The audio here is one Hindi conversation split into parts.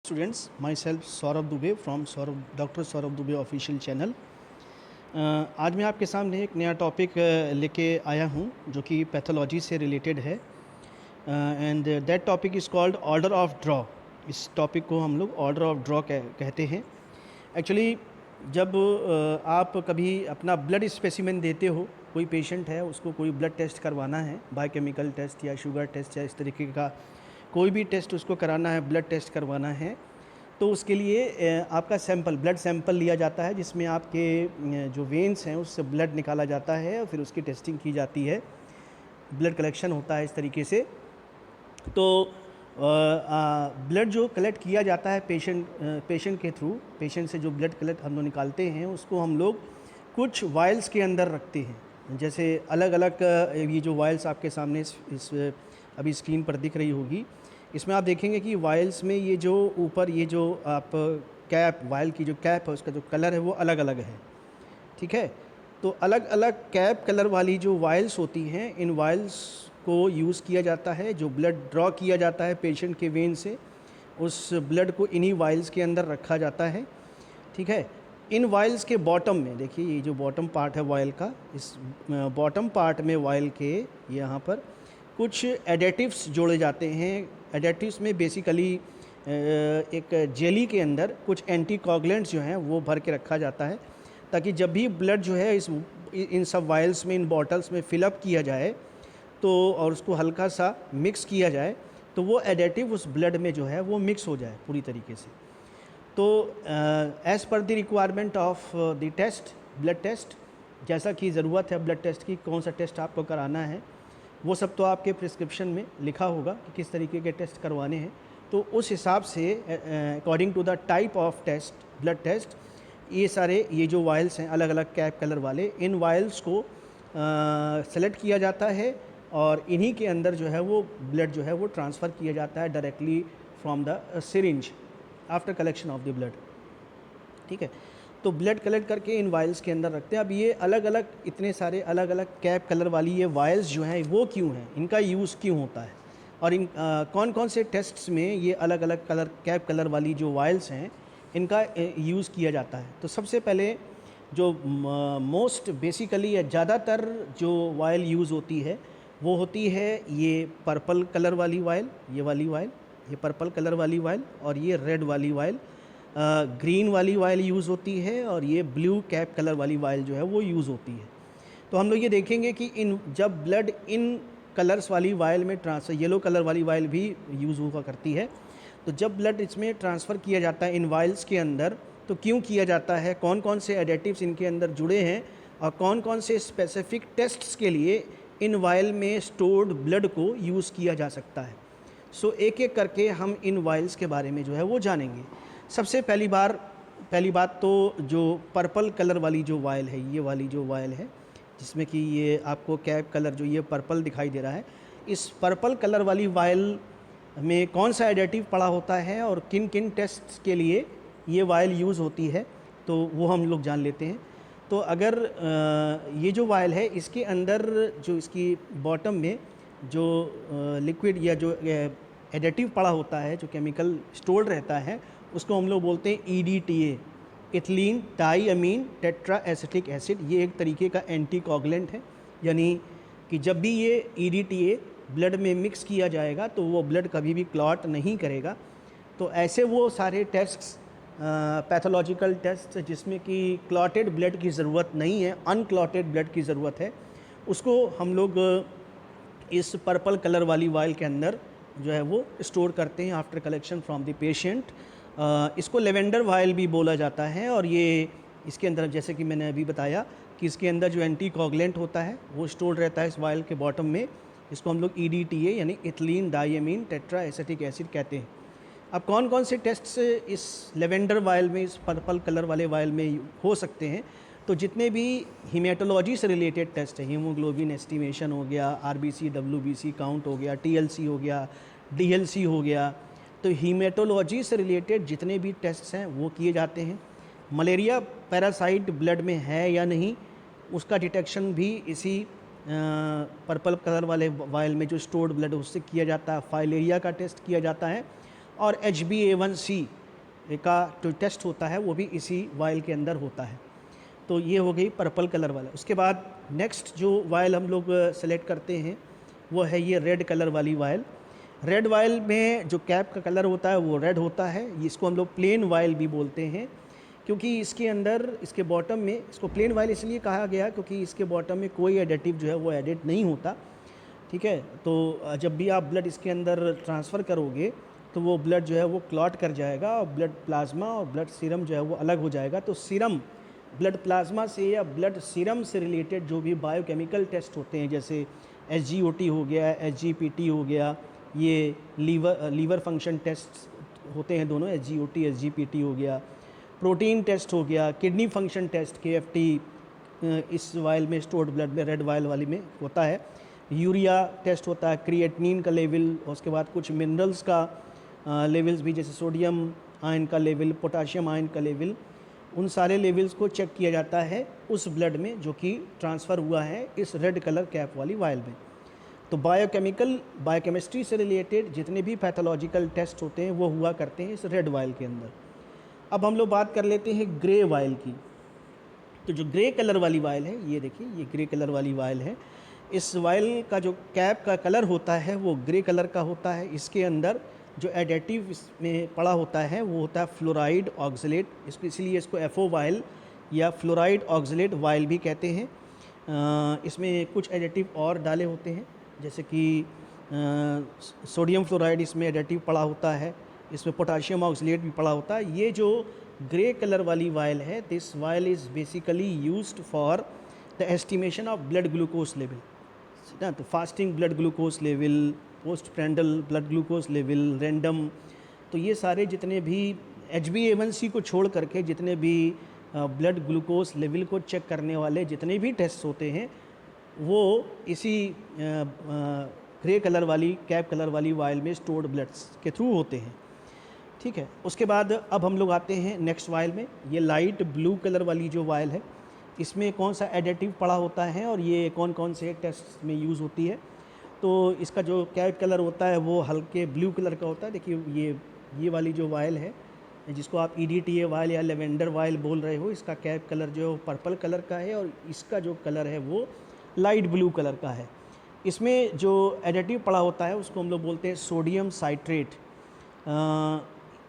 Students, myself Saurabh Dubey from Saurabh doctor Saurabh Dubey official channel. आज मैं आपके सामने एक नया टॉपिक लेके आया हूँ जो कि पैथोलॉजी से रिलेटेड है and that topic is called order of draw. इस टॉपिक को हम लोग ऑर्डर ऑफ ड्रॉ कहते हैं। एक्चुअली जब आप कभी अपना ब्लड स्पेसिमेन देते हो, कोई पेशेंट है उसको कोई ब्लड टेस्ट करवाना है, बायोकेमिकल टेस्ट या शुगर टेस्ट या इस तरीके का कोई भी टेस्ट उसको कराना है, ब्लड टेस्ट करवाना है, तो उसके लिए आपका सैंपल ब्लड सैंपल लिया जाता है जिसमें आपके जो वेन्स हैं उससे ब्लड निकाला जाता है और फिर उसकी टेस्टिंग की जाती है, ब्लड कलेक्शन होता है इस तरीके से। तो ब्लड जो कलेक्ट किया जाता है पेशेंट के थ्रू, पेशेंट से जो ब्लड कलेक्ट हम लोग निकालते हैं उसको हम लोग कुछ वायल्स के अंदर रखते हैं। जैसे अलग अलग ये जो वायल्स आपके सामने इस अभी स्क्रीन पर दिख रही होगी, इसमें आप देखेंगे कि वायल्स में ये जो ऊपर ये जो आप कैप, वायल की जो कैप है उसका जो कलर है वो अलग अलग है, ठीक है। तो अलग अलग कैप कलर वाली जो वायल्स होती हैं, इन वायल्स को यूज़ किया जाता है। जो ब्लड ड्रॉ किया जाता है पेशेंट के वेन से, उस ब्लड को इन्हीं वायल्स के अंदर रखा जाता है, ठीक है। इन वायल्स के बॉटम में देखिए, ये जो बॉटम पार्ट है वायल का, इस बॉटम पार्ट में वायल के यहाँ पर कुछ एडेटिव्स जोड़े जाते हैं। एडेटिव्स में बेसिकली एक जेली के अंदर कुछ एंटीकोगुलेंट्स जो हैं वो भर के रखा जाता है, ताकि जब भी ब्लड जो है इन सब वायल्स में, इन बॉटल्स में फिलअप किया जाए तो और उसको हल्का सा मिक्स किया जाए तो वो एडेटिव उस ब्लड में जो है वो मिक्स हो जाए पूरी तरीके से। तो as per the requirement of the test, blood test, जैसा कि ज़रूरत है ब्लड टेस्ट की, कौन सा टेस्ट आपको कराना है वो सब तो आपके प्रिस्क्रिप्शन में लिखा होगा कि किस तरीके के टेस्ट करवाने हैं। तो उस हिसाब से according to the type of test, blood test, ये जो वायल्स हैं अलग अलग कैप कलर वाले, इन वायल्स को सेलेक्ट किया जाता है और इन्हीं के अंदर जो है वो ब्लड जो है वो ट्रांसफ़र किया जाता है directly from the syringe after collection of the blood, ठीक है। तो ब्लड कलेक्ट करके इन वायल्स के अंदर रखते हैं। अब ये अलग अलग, इतने सारे अलग अलग कैप कलर वाली ये वायल्स जो हैं वो क्यों हैं, इनका यूज़ क्यों होता है और इन कौन कौन से टेस्ट्स में ये अलग अलग कलर, कैप कलर वाली जो वायल्स हैं इनका यूज़ किया जाता है। तो सबसे पहले जो मोस्ट बेसिकली या ज़्यादातर जो वायल यूज़ होती है वो होती है ये पर्पल कलर वाली वायल, ये वाली वायल, ये पर्पल कलर वाली वायल, और ये रेड वाली वायल, ग्रीन वाली वायल यूज़ होती है, और ये ब्लू कैप कलर वाली वायल जो है वो यूज़ होती है। तो हम लोग ये देखेंगे कि जब ब्लड इन कलर्स वाली वायल में ट्रांसफ़र, येलो कलर वाली वायल भी यूज़ हुआ करती है, तो जब ब्लड इसमें ट्रांसफ़र किया जाता है इन वायल्स के अंदर, तो क्यों किया जाता है, कौन कौन से एडेटिव्स इनके अंदर जुड़े हैं और कौन कौन से स्पेसिफिक टेस्ट्स के लिए इन वायल में स्टोर्ड ब्लड को यूज़ किया जा सकता है। सो एक एक करके हम इन वायल्स के बारे में जो है वो जानेंगे। सबसे पहली बात तो जो पर्पल कलर वाली जो वायल है, ये वाली जो वायल है जिसमें कि ये आपको कैप कलर जो ये पर्पल दिखाई दे रहा है, इस पर्पल कलर वाली वायल में कौन सा एडेटिव पड़ा होता है और किन किन टेस्ट्स के लिए ये वायल यूज़ होती है, तो वो हम लोग जान लेते हैं। तो अगर ये जो वायल है इसके अंदर जो इसकी बॉटम में जो लिक्विड या जो एडिटिव पड़ा होता है, जो केमिकल स्टोर्ड रहता है, उसको हम लोग बोलते हैं EDTA, ethylene diamine tetra acetic acid. ये एक तरीके का एंटीकोगुलेंट है, यानी कि जब भी ये EDTA ब्लड में मिक्स किया जाएगा तो वो ब्लड कभी भी क्लॉट नहीं करेगा। तो ऐसे वो सारे टेस्ट्स, पैथोलॉजिकल टेस्ट जिसमें कि क्लॉटेड ब्लड की ज़रूरत नहीं है, अनक्लॉटेड ब्लड की ज़रूरत है, उसको हम लोग इस पर्पल कलर वाली वायल के अंदर जो है वो स्टोर करते हैं after collection from the patient. इसको लेवेंडर वायल भी बोला जाता है, और ये इसके अंदर जैसे कि मैंने अभी बताया कि इसके अंदर जो एंटीकोगुलेंट होता है वो स्टोर रहता है इस वायल के बॉटम में। इसको हम लोग EDTA यानी ethylene diamine tetra acetic acid कहते हैं। अब कौन कौन से टेस्ट्स इस लेवेंडर वायल में, इस पर्पल कलर वाले वायल में हो सकते हैं, तो जितने भी हीमेटोलॉजी से रिलेटेड टेस्ट है, हीमोग्लोबिन एस्टिमेशन हो गया, RBC WBC काउंट हो गया, TLC हो गया, DLC हो गया, तो हीमेटोलॉजी से रिलेटेड जितने भी टेस्ट्स हैं वो किए जाते हैं। मलेरिया पैरासाइट ब्लड में है या नहीं, उसका डिटेक्शन भी इसी पर्पल कलर वाले वायल में जो स्टोर्ड ब्लड उससे किया जाता है। फाइलेरिया का टेस्ट किया जाता है, और HbA1c का जो टेस्ट होता है वो भी इसी वायल के अंदर होता है। तो ये हो गई पर्पल कलर वाला। उसके बाद नेक्स्ट जो वायल हम लोग सेलेक्ट करते हैं वो है ये रेड कलर वाली वायल। रेड वायल में जो कैप का कलर होता है वो रेड होता है। इसको हम लोग प्लेन वायल भी बोलते हैं, क्योंकि इसके अंदर, इसके बॉटम में, इसको प्लेन वायल इसलिए कहा गया क्योंकि इसके बॉटम में कोई एडिटिव जो है वो एडिट नहीं होता। ठीक है, तो जब भी आप ब्लड इसके अंदर ट्रांसफ़र करोगे तो वो ब्लड जो है वो क्लॉट कर जाएगा और ब्लड प्लाज्मा और ब्लड सीरम जो है वो अलग हो जाएगा। तो सीरम, ब्लड प्लाज्मा से या ब्लड सीरम से रिलेटेड जो भी बायोकेमिकल टेस्ट होते हैं, जैसे SGOT हो गया, SGPT हो गया, ये लीवर फंक्शन टेस्ट होते हैं दोनों, SGOT SGPT हो गया, प्रोटीन टेस्ट हो गया, किडनी फंक्शन टेस्ट KFT इस वायल में स्टोर्ड ब्लड में, रेड वायल वाली में होता है। यूरिया टेस्ट होता है, क्रिएटिनिन का लेवल, और उसके बाद कुछ मिनरल्स का लेवल्स भी, जैसे सोडियम आयन का लेवल, पोटाशियम आयन का लेवल, उन सारे लेवल्स को चेक किया जाता है उस ब्लड में जो कि ट्रांसफ़र हुआ है इस रेड कलर कैप वाली वायल में। तो बायोकेमिस्ट्री से रिलेटेड जितने भी पैथोलॉजिकल टेस्ट होते हैं वो हुआ करते हैं इस रेड वायल के अंदर। अब हम लोग बात कर लेते हैं ग्रे वायल की। तो जो ग्रे कलर वाली वायल है, ये देखिए, ये ग्रे कलर वाली वायल है। इस वायल का जो कैप का कलर होता है वो ग्रे कलर का होता है। इसके अंदर जो एडिटिव इसमें पड़ा होता है वो होता है फ्लोराइड ऑक्सलेट, इसलिए इसको FO वायल या फ्लोराइड ऑक्सलेट वायल भी कहते हैं। इसमें कुछ एडिटिव और डाले होते हैं, जैसे कि सोडियम फ्लोराइड इसमें एडिटिव पड़ा होता है, इसमें पोटाशियम ऑक्सलेट भी पड़ा होता है। ये जो ग्रे कलर वाली वायल है, this vial is basically used for the estimation of blood glucose level ना, तो fasting blood glucose level, post prandial blood glucose level, random, तो ये सारे जितने भी HbA1c को छोड़ करके जितने भी ब्लड ग्लूकोज लेवल को चेक करने वाले जितने भी टेस्ट होते हैं वो इसी ग्रे कलर वाली, कैप कलर वाली वायल में स्टोर्ड ब्लड्स के थ्रू होते हैं। ठीक है, उसके बाद अब हम लोग आते हैं नेक्स्ट वायल में। ये लाइट ब्लू कलर वाली जो वायल है, इसमें कौन सा एडिटिव पड़ा होता है और ये कौन कौन से टेस्ट में यूज़ होती है। तो इसका जो कैप कलर होता है वो हल्के ब्लू कलर का होता है। देखिए ये वाली जो वायल है, जिसको आप EDTA वायल या लेवेंडर वायल बोल रहे हो, इसका कैप कलर जो पर्पल कलर का है और इसका जो कलर है वो लाइट ब्लू कलर का है। इसमें जो एडिटिव पड़ा होता है उसको हम लोग बोलते हैं सोडियम साइट्रेट।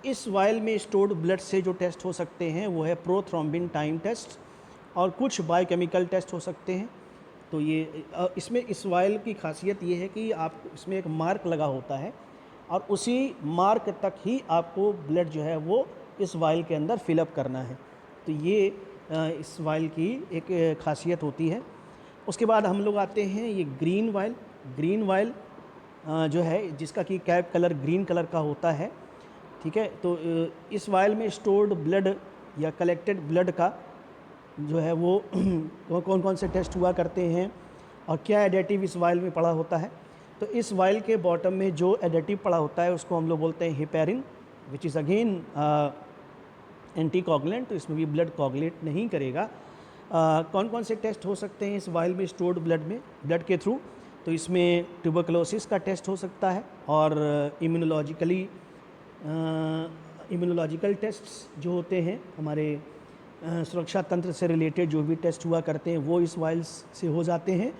इस वायल में स्टोर्ड ब्लड से जो टेस्ट हो सकते हैं वो है प्रोथ्रोम्बिन टाइम टेस्ट और कुछ बायोकेमिकल टेस्ट हो सकते हैं। तो ये इसमें इस वायल की खासियत ये है कि आप इसमें एक मार्क लगा होता है और उसी मार्क तक ही आपको ब्लड जो है वो इस वायल के अंदर फिलअप करना है। तो ये इस वायल की एक खासियत होती है। उसके बाद हम लोग आते हैं ये ग्रीन वायल। ग्रीन वायल जो है जिसका कि कैप कलर ग्रीन कलर का होता है। ठीक है, तो इस वायल में स्टोर्ड ब्लड या कलेक्टेड ब्लड का जो है वो कौन कौन से टेस्ट हुआ करते हैं और क्या एडिटिव इस वायल में पड़ा होता है। तो इस वायल के बॉटम में जो एडिटिव पड़ा होता है उसको हम लोग बोलते हैं heparin, which is again anti coagulant. तो इसमें भी ब्लड कोगुलेट नहीं करेगा। कौन कौन से टेस्ट हो सकते हैं इस वायल में स्टोर्ड ब्लड के थ्रू। तो इसमें ट्यूबरकुलोसिस का टेस्ट हो सकता है और इम्यूनोलॉजिकल टेस्ट्स जो होते हैं हमारे सुरक्षा तंत्र से रिलेटेड जो भी टेस्ट हुआ करते हैं वो इस वायल्स से हो जाते हैं।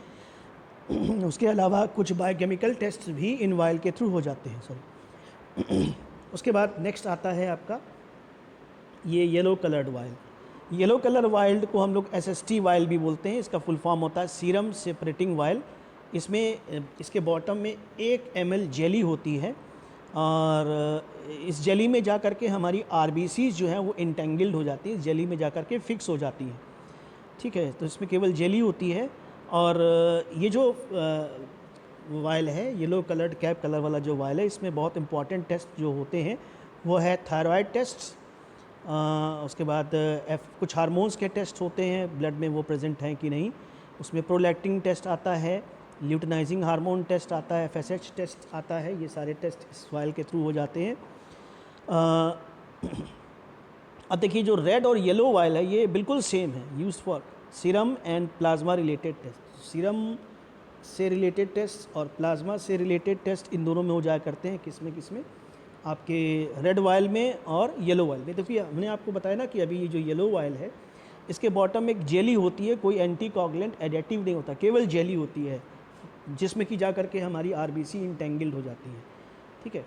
उसके अलावा कुछ बायोकेमिकल टेस्ट भी इन वायल के थ्रू हो जाते हैं। सॉरी उसके बाद नेक्स्ट आता है आपका ये yellow coloured vial. Yellow colour vial को हम लोग SST वायल भी बोलते हैं। इसका फुल फॉर्म होता है सीरम सेपरेटिंग वायल। इसमें इसके बॉटम में 1 ml जेली होती है और इस जेली में जा कर के हमारी RBCs जो हैं वो इंटेंगल्ड हो जाती हैं, जेली में जा कर के फिक्स हो जाती हैं। ठीक है, तो इसमें केवल जेली होती है। और ये जो वायल है, येलो कलर्ड कैप कलर वाला जो वायल है, इसमें बहुत इंपॉर्टेंट टेस्ट जो होते हैं वो है थायराइड टेस्ट। उसके बाद कुछ हार्मोन्स के टेस्ट होते हैं ब्लड में, वो प्रेजेंट हैं कि नहीं। उसमें प्रोलैक्टिन टेस्ट आता है, ल्यूटिनाइजिंग हार्मोन टेस्ट आता है, FSH टेस्ट आता है। ये सारे टेस्ट इस वायल के थ्रू हो जाते हैं। अब देखिए जो रेड और येलो वायल है ये बिल्कुल सेम है, use for serum and plasma related test. Serum से रिलेटेड टेस्ट और प्लाज्मा से रिलेटेड टेस्ट इन दोनों में हो जाया करते हैं। किस में आपके रेड वायल में और येलो वायल में। देखिए हमने आपको बताया ना कि अभी ये जो येलो वायल है इसके बॉटम में एक जेली होती है, कोई एंटी कोगुलेंट एडेटिव नहीं होता, केवल जेली होती है जिसमें कि जा करके हमारी आरबीसी इंटेंगल्ड हो जाती है। ठीक है,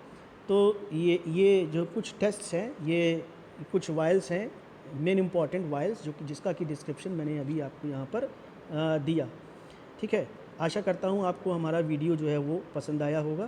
तो ये जो कुछ टेस्ट्स हैं, ये कुछ वायल्स हैं, मेन इंपॉर्टेंट वायल्स, जो कि जिसका कि डिस्क्रिप्शन मैंने अभी आपको यहाँ पर दिया। ठीक है, आशा करता हूँ आपको हमारा वीडियो जो है वो पसंद आया होगा।